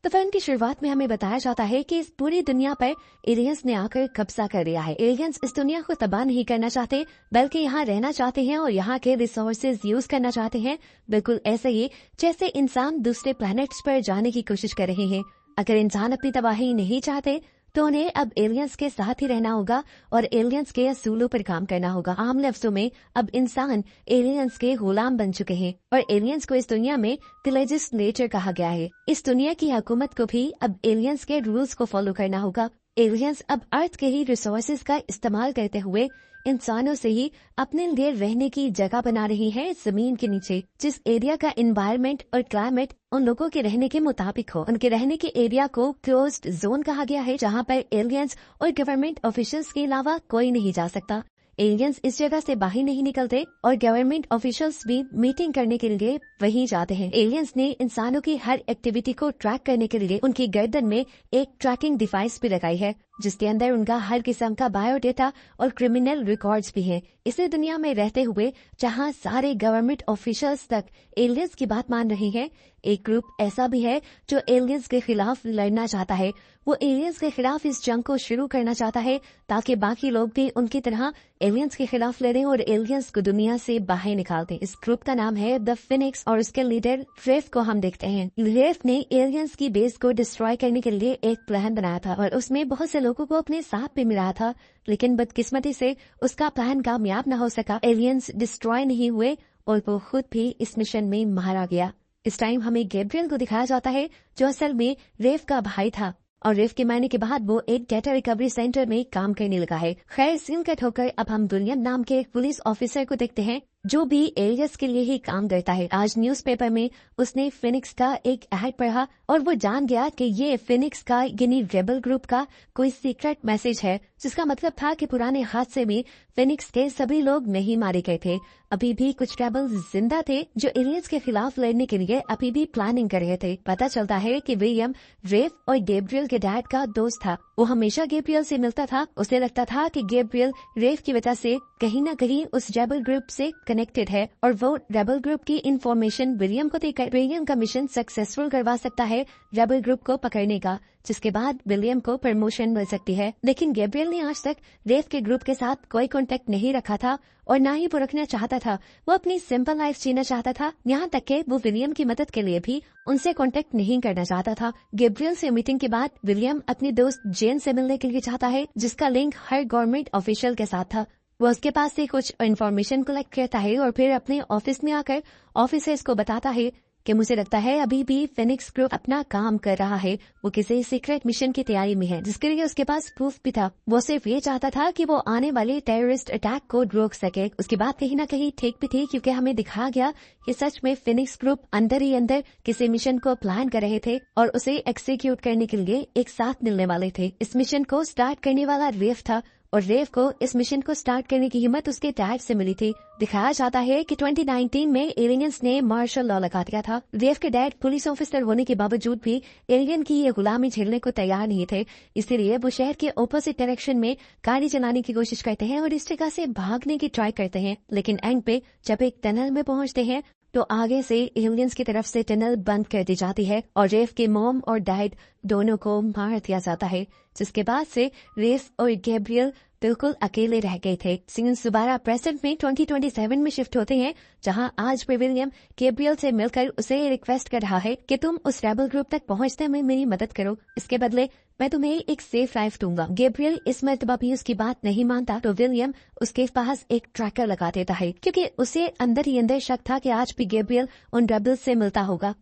तो फिल्म की शुरुआत में हमें बताया जाता है कि इस पूरी दुनिया पर एलियंस ने आकर कब्जा कर लिया है। एलियंस इस दुनिया को तबाह नहीं करना चाहते, बल्कि यहाँ रहना चाहते हैं और यहाँ के रिसोर्सेज यूज करना चाहते हैं, बिल्कुल ऐसे ही जैसे इंसान दूसरे प्लैनेट्स पर जाने की कोशिश कर रहे हैं। अगर इंसान अपनी तबाही नहीं चाहते तो उन्हें अब एलियंस के साथ ही रहना होगा और एलियंस के असूलों पर काम करना होगा। आम लफ्जों में अब इंसान एलियंस के गुलाम बन चुके हैं और एलियंस को इस दुनिया में द लेजिस्लेचर कहा गया है। इस दुनिया की हुकूमत को भी अब एलियंस के रूल्स को फॉलो करना होगा। एलियंस अब अर्थ के ही रिसोर्सेज का इस्तेमाल करते हुए इंसानों से ही अपने लिए रहने की जगह बना रही है जमीन के नीचे, जिस एरिया का एनवायरनमेंट और क्लाइमेट उन लोगों के रहने के मुताबिक हो। उनके रहने के एरिया को क्लोज्ड जोन कहा गया है, जहां पर एलियंस और गवर्नमेंट ऑफिशियल्स के अलावा कोई नहीं जा सकता। एलियंस इस जगह से बाहर नहीं निकलते और गवर्नमेंट ऑफिशियल्स भी मीटिंग करने के लिए वहीं जाते हैं। एलियंस ने इंसानों की हर एक्टिविटी को ट्रैक करने के लिए उनकी गर्दन में एक ट्रैकिंग डिवाइस भी लगाई है, जिसके अंदर उनका हर किस्म का बायोडेटा और क्रिमिनल रिकॉर्ड्स भी हैं। इसी दुनिया में रहते हुए जहां सारे गवर्नमेंट ऑफिशियल्स तक एलियंस की बात मान रही हैं, एक ग्रुप ऐसा भी है जो एलियंस के खिलाफ लड़ना चाहता है। वो एलियंस के खिलाफ इस जंग को शुरू करना चाहता है ताकि बाकी लोग भी उनकी तरह एलियंस के खिलाफ लड़ें और एलियंस को दुनिया से बाहर निकाल दें। इस ग्रुप का नाम है द फिनिक्स और उसके लीडर रेफ को हम देखते हैं। रेफ ने एलियंस की बेस को डिस्ट्रॉय करने के लिए एक प्लान बनाया था और उसमें बहुत से लोगों को अपने साथ भी मिलाया था, लेकिन बदकिस्मती से उसका प्लान कामयाब न हो सका। एलियंस डिस्ट्रॉय नहीं हुए और वो खुद भी इस मिशन में मारा गया। इस टाइम हमें गैब्रियल को दिखाया जाता है, जो असल में रेफ का भाई था और रेफ के मरने के बाद वो एक डेटा रिकवरी सेंटर में काम करने लगा है। खैर, सीन कट होकर अब हम विलियम नाम के एक पुलिस ऑफिसर को देखते हैं जो भी एलियंस के लिए ही काम करता है। आज न्यूज़पेपर में उसने फिनिक्स का एक ऐड पढ़ा और वो जान गया कि ये फिनिक्स का यानी रेबल ग्रुप का कोई सीक्रेट मैसेज है, जिसका मतलब था कि पुराने हादसे में फिनिक्स के सभी लोग नहीं मारे गए थे। अभी भी कुछ रेबल जिंदा थे जो एलियंस के खिलाफ लड़ने के लिए अभी भी प्लानिंग कर रहे थे। पता चलता है कि विलियम रेफ और गैब्रियल के डैड का दोस्त था। वो हमेशा गैब्रियल से मिलता था। उसे लगता था कि गैब्रियल रेफ की वजह से कहीं न कहीं उस रेबल ग्रुप से कनेक्टेड है और वो रेबल ग्रुप की इंफॉर्मेशन विलियम को देकर विलियम का मिशन सक्सेसफुल करवा सकता है रेबल ग्रुप को पकड़ने का, जिसके बाद विलियम को प्रमोशन मिल सकती है। लेकिन गैब्रियल ने आज तक रेफ के ग्रुप के साथ कोई कांटेक्ट नहीं रखा था और ना ही वो रखना चाहता था। वो अपनी सिंपल लाइफ जीना चाहता था, यहाँ तक कि वो विलियम की मदद के लिए भी उनसे कांटेक्ट नहीं करना चाहता था। गैब्रियल से मीटिंग के बाद विलियम अपनी दोस्त जेन से मिलने के लिए चाहता है, जिसका लिंक हर गवर्नमेंट ऑफिशियल के साथ था। वो उसके पास से कुछ इन्फॉर्मेशन कलेक्ट करता है और फिर अपने ऑफिस में आकर ऑफिसर्स को बताता है कि मुझे लगता है अभी भी फिनिक्स ग्रुप अपना काम कर रहा है, वो किसी सीक्रेट मिशन की तैयारी में है, जिसके लिए उसके पास प्रूफ भी था। वो सिर्फ ये चाहता था कि वो आने वाले टेररिस्ट अटैक को रोक सके। उसकी बात कहीं न कहीं ठीक भी थी, क्योंकि हमें दिखाया गया कि सच में फिनिक्स ग्रुप अंदर ही अंदर किसी मिशन को प्लान कर रहे थे और उसे एक्सिक्यूट करने के लिए एक साथ मिलने वाले थे। इस मिशन को स्टार्ट करने वाला रेफ था और रेव को इस मिशन को स्टार्ट करने की हिम्मत उसके डैड से मिली थी। दिखाया जाता है कि 2019 में एलियंस ने मार्शल लॉ लगा दिया था। रेव के डैड पुलिस ऑफिसर होने के बावजूद भी एलियन की ये गुलामी झेलने को तैयार नहीं थे, इसीलिए वो शहर के ऑपोजिट डायरेक्शन में गाड़ी चलाने की कोशिश करते हैं और इस जगह से भागने की ट्राई करते हैं। लेकिन एंड पे जब एक टनल में पहुंचते हैं तो आगे से एलियंस की तरफ से टनल बंद कर दी जाती है और रेव के मॉम और डैड दोनों को मार दिया जाता है, जिसके बाद से रेफ और गैब्रियल बिल्कुल अकेले रह गए थे। सीन दोबारा प्रेजेंट में 2027 में शिफ्ट होते हैं, जहां आज भी विलियम गैब्रियल से मिलकर उसे रिक्वेस्ट कर रहा है कि तुम उस रेबल ग्रुप तक पहुंचने में मेरी मदद करो, इसके बदले मैं तुम्हें एक सेफ लाइफ दूंगा। गैब्रियल इस मर्तबा भी उसकी बात नहीं मानता तो विलियम उसके पास एक ट्रैकर लगा देता है, क्योंकि उसे अंदर ही अंदर शक था कि आज भी गैब्रियल उन रेबल्स से मिलता होगा।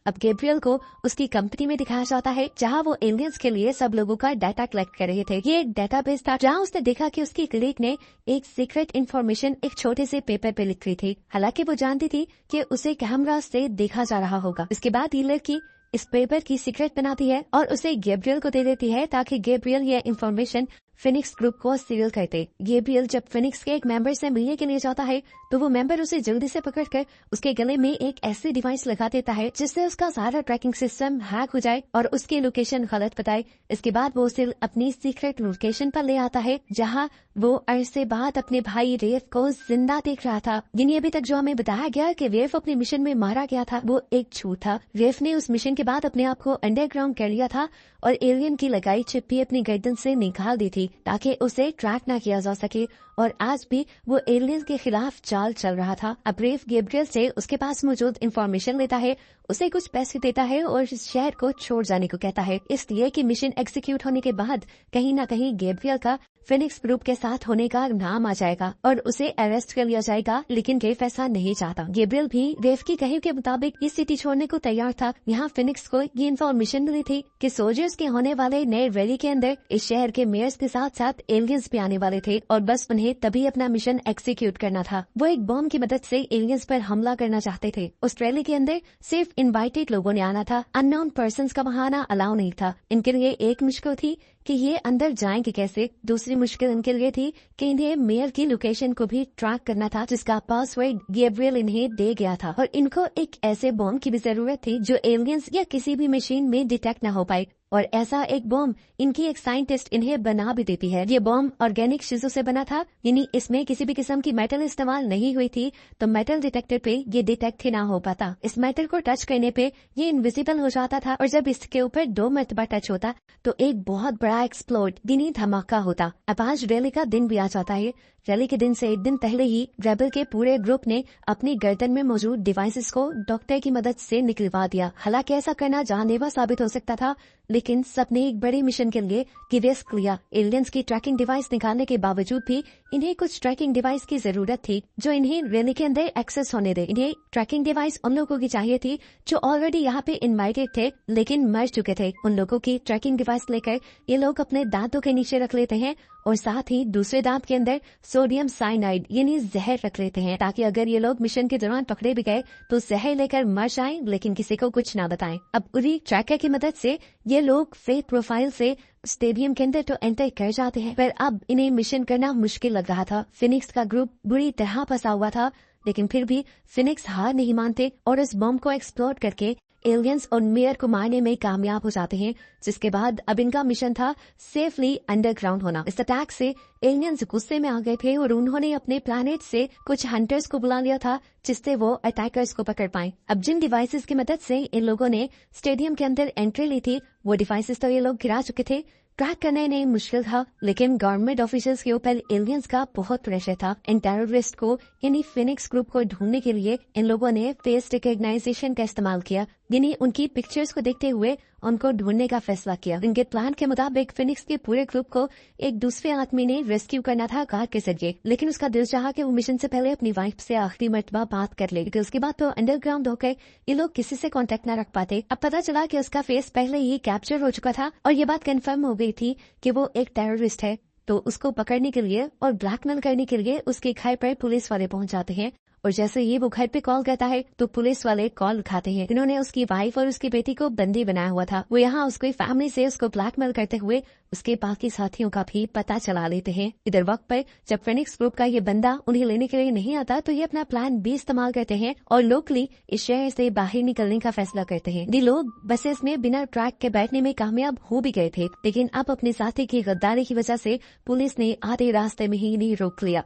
अब गैब्रियल को उसकी कंपनी में दिखाया जाता है, जहां वो एलियंस के लिए सब लोगों का डाटा कलेक्ट कर रहे थे। ये एक डेटाबेस था जहां उसने देखा कि उसकी कलीग ने एक सीक्रेट इन्फॉर्मेशन एक छोटे से पेपर पे लिखी थी। हालांकि वो जानती थी कि उसे कैमरा से देखा जा रहा होगा। इसके बाद ये लड़की इस पेपर की सीक्रेट बनाती है और उसे गैब्रियल को दे देती है ताकि गैब्रियल ये इन्फॉर्मेशन फिनिक्स ग्रुप को सील करते। गैब्रियल जब फिनिक्स के एक मेंबर से मिलने के लिए जाता है तो वो मेंबर उसे जल्दी से पकड़कर उसके गले में एक ऐसी डिवाइस लगा देता है जिससे उसका सारा ट्रैकिंग सिस्टम हैक हो जाए और उसकी लोकेशन गलत बताए। इसके बाद वो उसे अपनी सीक्रेट लोकेशन पर ले आता है जहाँ वो अरसे बाद अपने भाई रेफ को जिंदा देख रहा था। यानी अभी तक जो हमें बताया गया कि रेफ अपने मिशन में मारा गया था वो एक झूठ था। रेफ ने उस मिशन के बाद अपने आप को अंडरग्राउंड कर लिया था और एलियन की लगाई चिप भी अपनी गर्दन से निकाल दी थी ताकि उसे ट्रैक न किया जा सके और आज भी वो एलियन के खिलाफ चाल चल रहा था। अब रेफ गैब्रियल से उसके पास मौजूद इंफॉर्मेशन लेता है, उसे कुछ पैसे देता है और शहर को छोड़ जाने को कहता है, इसलिए कि मिशन एग्जीक्यूट होने के बाद कहीं न कहीं गैब्रियल का फिनिक्स ग्रुप के साथ होने का नाम आ जाएगा और उसे अरेस्ट कर लिया जाएगा। लेकिन रेफ ऐसा नहीं चाहता। गैब्रियल भी रेफ की कहे के मुताबिक इस सिटी छोड़ने को तैयार था। यहाँ फिनिक्स को ये इन्फॉर्मेशन मिली थी कि सोल्जर्स के होने वाले नए रैली के अंदर इस शहर के मेयर्स के साथ साथ एलियंस भी आने वाले थे और बस उन्हें तभी अपना मिशन एग्जीक्यूट करना था। वो एक बॉम्ब की मदद से एलियंस पर हमला करना चाहते थे। उस रैली के अंदर सिर्फ इनवाइटेड लोगों ने आना था, अननोन पर्संस का वहां आना अलाउ नहीं था। इनके लिए एक मुश्किल थी कि ये अंदर जाएंगे कैसे। दूसरी मुश्किल इनके लिए थी कि इन्हें मेयर की लोकेशन को भी ट्रैक करना था जिसका पासवर्ड गैब्रियल इन्हें दे गया था और इनको एक ऐसे बॉम्ब की भी जरूरत थी जो एलियंस या किसी भी मशीन में डिटेक्ट न हो पाए और ऐसा एक बॉम्ब इनकी एक साइंटिस्ट इन्हें बना भी देती है। ये बॉम्ब ऑर्गेनिक चीजों से बना था, यानी इसमें किसी भी किस्म की मेटल इस्तेमाल नहीं हुई थी तो मेटल डिटेक्टर पे ये डिटेक्ट ही ना हो पाता। इस मेटल को टच करने पे ये इनविजिबल हो जाता था और जब इसके ऊपर 2 मरतबा टच होता तो एक बहुत बड़ा एक्सप्लोड यानी धमाका होता। अब आज रैली का दिन भी आ जाता है। रैली के दिन से एक दिन पहले ही रेबल के पूरे ग्रुप ने अपनी गर्दन में मौजूद डिवाइसेस को डॉक्टर की मदद से निकलवा दिया। हालांकि ऐसा करना जानलेवा साबित हो सकता था लेकिन सबने एक बड़े मिशन के लिए रिस्क लिया। एलियंस की ट्रैकिंग डिवाइस निकालने के बावजूद भी इन्हें कुछ ट्रैकिंग डिवाइस की जरूरत थी जो इन्हें रैली के अंदर एक्सेस होने दे। इन्हें ट्रैकिंग डिवाइस उन लोगों की चाहिए थी जो ऑलरेडी यहाँ पे इनवाइटेड थे लेकिन मर चुके थे। उन लोगों की ट्रैकिंग डिवाइस लेकर ये लोग अपने दांतों के नीचे रख लेते हैं और साथ ही दूसरे दांत के अंदर सोडियम साइनाइड यानी जहर रख लेते हैं ताकि अगर ये लोग मिशन के दौरान पकड़े भी गए तो जहर लेकर मर जाएं लेकिन किसी को कुछ ना बताएं। अब उरी ट्रैकर की मदद से ये लोग फेक प्रोफाइल से स्टेडियम के अंदर तो एंटर कर जाते हैं पर अब इन्हें मिशन करना मुश्किल लग रहा था। फिनिक्स का ग्रुप बुरी तरह फंसा हुआ था लेकिन फिर भी फिनिक्स हार नहीं मानते और इस बम को एक्सप्लोड करके एलियंस और मेयर को मारने में कामयाब हो जाते हैं जिसके बाद अब इनका मिशन था सेफली अंडरग्राउंड होना। इस अटैक से एलियंस गुस्से में आ गए थे और उन्होंने अपने प्लैनेट से कुछ हंटर्स को बुला लिया था जिससे वो अटैकर्स को पकड़ पाए। अब जिन डिवाइसेस की मदद से इन लोगों ने स्टेडियम के अंदर एंट्री ली थी वो डिवाइसेस तो ये लोग गिरा चुके थे। ट्रैक करना नहीं मुश्किल था लेकिन गवर्नमेंट ऑफिसर्स के ऊपर एलियंस का बहुत प्रेशर था। इन टेररिस्ट को यानी फिनिक्स ग्रुप को ढूंढने के लिए इन लोगों ने फेस रिकॉग्नाइजेशन का इस्तेमाल किया, यानी उनकी पिक्चर्स को देखते हुए उनको ढूंढने का फैसला किया। इनके प्लान के मुताबिक फिनिक्स के पूरे ग्रुप को एक दूसरे आदमी ने रेस्क्यू करना था कार के जरिए, लेकिन उसका दिल चाहा कि वो मिशन से पहले अपनी वाइफ से आखिरी मर्तबा बात कर ले। उसके बाद तो अंडरग्राउंड होकर ये लोग किसी से कांटेक्ट न रख पाते। अब पता चला कि उसका फेस पहले ही कैप्चर हो चुका था और ये बात कंफर्म हो गई थी कि वो एक टेररिस्ट है। तो उसको पकड़ने के लिए और ब्लैकमेल करने के लिए उसके घर पर पुलिस वाले पहुंच जाते हैं और जैसे ही वो घर पे कॉल करता है तो पुलिस वाले कॉल उठाते हैं। इन्होंने उसकी वाइफ और उसकी बेटी को बंदी बनाया हुआ था। वो यहाँ उसकी फैमिली से उसको ब्लैकमेल करते हुए उसके बाकी साथियों का भी पता चला लेते हैं। इधर वक्त पर जब फिनिक्स ग्रुप का ये बंदा उन्हें लेने के लिए नहीं आता तो ये अपना प्लान भी इस्तेमाल करते हैं और लोकली इस शहर से बाहर निकलने का फैसला करते हैं। ये लोग बसेस में बिना ट्रैक के बैठने में कामयाब हो भी गए थे, लेकिन अब अपने साथी की गद्दारी की वजह से पुलिस ने आधे रास्ते में ही नहीं रोक लिया।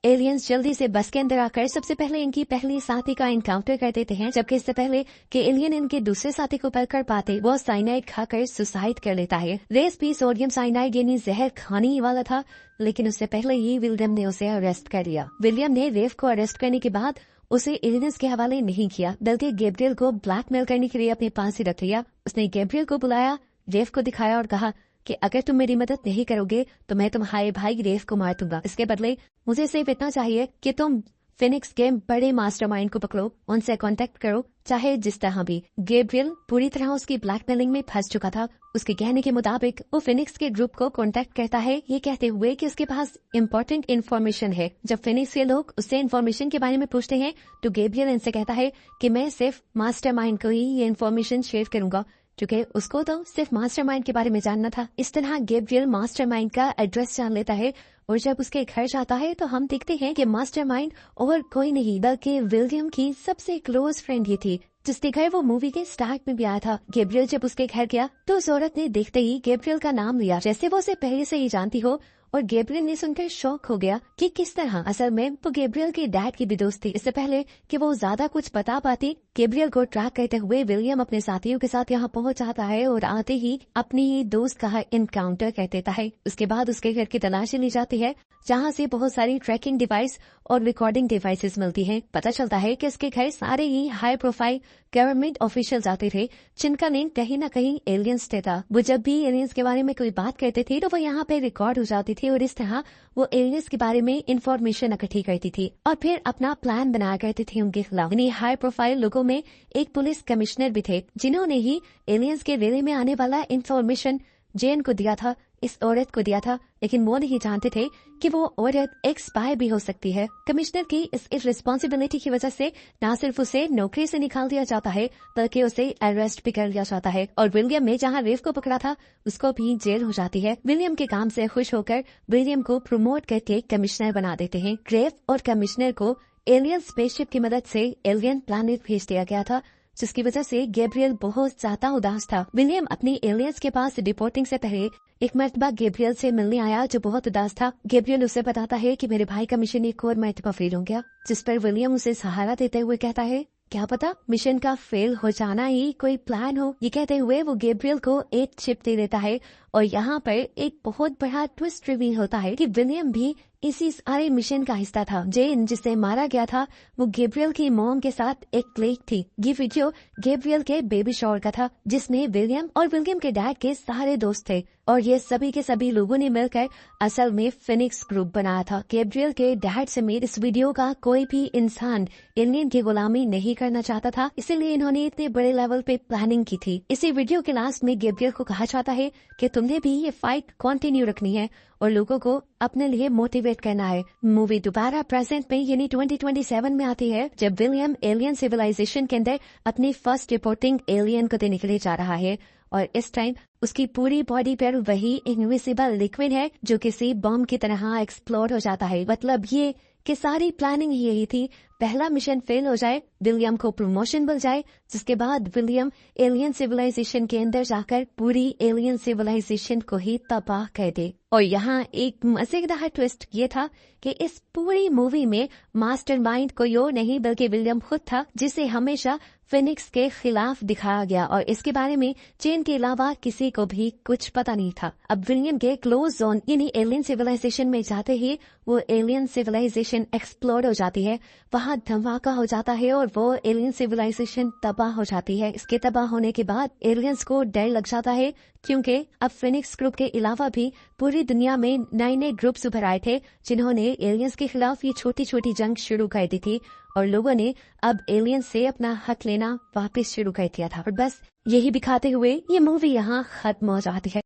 एलियंस जल्दी से बस के अंदर आकर सबसे पहले इनकी पहली साथी का एनकाउंटर कर देते हैं, जबकि इससे पहले कि एलियन इनके दूसरे साथी को पकड़ पाते वो साइनाइड खाकर सुसाइड कर लेता है। रेस भी सोडियम साइनाइड यानी जहर खाने ही वाला था, लेकिन उससे पहले ही विलियम ने उसे अरेस्ट कर लिया। विलियम ने रेफ को अरेस्ट करने के बाद उसे एलियंस के हवाले नहीं किया, बल्कि गैब्रियल को ब्लैकमेल करने के लिए अपने पास ही रख लिया। उसने गैब्रियल को बुलाया, रेफ को दिखाया और कहा कि अगर तुम मेरी मदद नहीं करोगे तो मैं तुम्हारे भाई रेफ को मार दूंगा। इसके बदले मुझे सिर्फ इतना चाहिए कि तुम फिनिक्स के बड़े मास्टरमाइंड को पकड़ो, उनसे कांटेक्ट करो, चाहे जिस तरह भी। गैब्रियल पूरी तरह उसकी ब्लैकमेलिंग में फंस चुका था। उसके कहने के मुताबिक वो फिनिक्स के ग्रुप को कांटेक्ट करता है, ये कहते हुए कि उसके पास इम्पोर्टेंट इन्फॉर्मेशन है। जब फिनिक्स के लोग उससे इन्फॉर्मेशन के बारे में पूछते हैं तो गैब्रियल इनसे कहता है कि मैं सिर्फ मास्टरमाइंड को ही ये इन्फॉर्मेशन शेयर करूंगा, क्योंकि उसको तो सिर्फ मास्टरमाइंड के बारे में जानना था। इस तरह गैब्रियल मास्टरमाइंड का एड्रेस जान लेता है और जब उसके घर जाता है तो हम देखते हैं कि मास्टरमाइंड और कोई नहीं बल्कि विलियम की सबसे क्लोज फ्रेंड ही थी, जिसके घर वो मूवी के स्टार्ट में भी आया था। गैब्रियल जब उसके घर गया तो उस औरत ने देखते ही गैब्रियल का नाम लिया, जैसे वो उसे पहले से ही जानती हो, और गैब्रियल ने सुनकर शॉक हो गया कि किस तरह। असल में वो गैब्रियल के डैड की भी दोस्त थी। इससे पहले कि वो ज्यादा कुछ बता पाती, गैब्रियल को ट्रैक करते हुए विलियम अपने साथियों के साथ यहाँ पहुंच जाता है और आते ही अपनी ही दोस्त का इनकाउंटर कर देता है। उसके बाद उसके घर की तलाशी ली जाती है, जहाँ से बहुत सारी ट्रैकिंग डिवाइस और रिकॉर्डिंग डिवाइसेस मिलती हैं। पता चलता है कि उसके घर सारे ही हाई प्रोफाइल गवर्नमेंट ऑफिशियल्स आते थे, जिनका लिंक कहीं न कहीं एलियंस से था। वो जब भी एलियंस के बारे में कोई बात करते थे तो वो यहाँ पे रिकॉर्ड हो जाती थी और इस तरह वो एलियंस के बारे में इंफॉर्मेशन इकट्ठी करती थी और फिर अपना प्लान बनाया करती थी उनके खिलाफ। इन्हीं हाई प्रोफाइल लोगों में एक पुलिस कमिश्नर भी थे, जिन्होंने ही एलियंस के रैली में आने वाला इंफॉर्मेशन जेन को दिया था, इस औरत को दिया था, लेकिन वो नहीं जानते थे कि वो औरत एक स्पाई भी हो सकती है। कमिश्नर की इस इररिस्पॉन्सिबिलिटी की वजह से न सिर्फ उसे नौकरी से निकाल दिया जाता है बल्कि उसे अरेस्ट भी कर लिया जाता है और विलियम ने जहां रेव को पकड़ा था उसको भी जेल हो जाती है। विलियम के काम से खुश होकर विलियम को प्रमोट करके कमिश्नर बना देते हैं। रेव और कमिश्नर को एलियन स्पेसशिप की मदद से एलियन प्लैनेट भेज दिया गया था, जिसकी वजह से गैब्रियल बहुत ज्यादा उदास था। विलियम अपनी एलियंस के पास रिपोर्टिंग से पहले एक मर्तबा गैब्रियल से मिलने आया, जो बहुत उदास था। गैब्रियल उसे बताता है कि मेरे भाई का मिशन एक और मर्तबा फेल हो गया, जिस पर विलियम उसे सहारा देते हुए कहता है, क्या पता मिशन का फेल हो जाना ही कोई प्लान हो। ये कहते हुए वो गैब्रियल को एक चिप दे देता है और यहाँ पर एक बहुत बड़ा ट्विस्ट रिवील होता है कि विलियम भी इसी सारे मिशन का हिस्सा था। जेन जिसे मारा गया था वो गैब्रियल की मॉम के साथ एक क्लिक थी। ये वीडियो गैब्रियल के बेबी शॉवर का था, जिसमें विलियम और विलियम के डैड के सारे दोस्त थे और ये सभी के सभी लोगों ने मिलकर असल में फिनिक्स ग्रुप बनाया था। गैब्रियल के डैड समेत इस वीडियो का कोई भी इंसान एलियन की गुलामी नहीं करना चाहता था, इसीलिए इन्होंने इतने बड़े लेवल पे प्लानिंग की थी। इसी वीडियो के लास्ट में गैब्रियल को कहा जाता है कि तुमने भी ये फाइट कंटिन्यू रखनी है और लोगों को अपने लिए मोटिवेट करना है। मूवी दोबारा प्रेजेंट में यानी 2027 में आती है, जब विलियम एलियन सिविलाइजेशन के अंदर अपनी फर्स्ट रिपोर्टिंग एलियन को देने के लिए जा रहा है और इस टाइम उसकी पूरी बॉडी पर वही इनविजिबल लिक्विड है जो किसी बम की तरह एक्सप्लोड हो जाता है। मतलब ये कि सारी प्लानिंग यही थी, पहला मिशन फेल हो जाए, विलियम को प्रमोशन मिल जाए, जिसके बाद विलियम एलियन सिविलाइजेशन के अंदर जाकर पूरी एलियन सिविलाइजेशन को ही तबाह कर दे। और यहाँ एक मजेदार ट्विस्ट ये था कि इस पूरी मूवी में मास्टरमाइंड कोई और नहीं बल्कि विलियम खुद था, जिसे हमेशा फिनिक्स के खिलाफ दिखाया गया और इसके बारे में चेन के अलावा किसी को भी कुछ पता नहीं था। अब विलियम के क्लोज जोन यानी एलियन सिविलाइजेशन में जाते ही वो एलियन सिविलाइजेशन एक्सप्लोड हो जाती है, वहाँ धमाका हो जाता है और वो एलियन सिविलाइजेशन तबाह हो जाती है। इसके तबाह होने के बाद एलियंस को डर लग जाता है, क्योंकि अब फिनिक्स ग्रुप के अलावा भी पूरी दुनिया में नए नए ग्रुप्स उभर आए थे, जिन्होंने एलियंस के खिलाफ ये छोटी छोटी जंग शुरू कर दी थी और लोगों ने अब एलियंस से अपना हक लेना वापस शुरू कर दिया था। और बस यही दिखाते हुए ये मूवी यहाँ खत्म हो जाती है।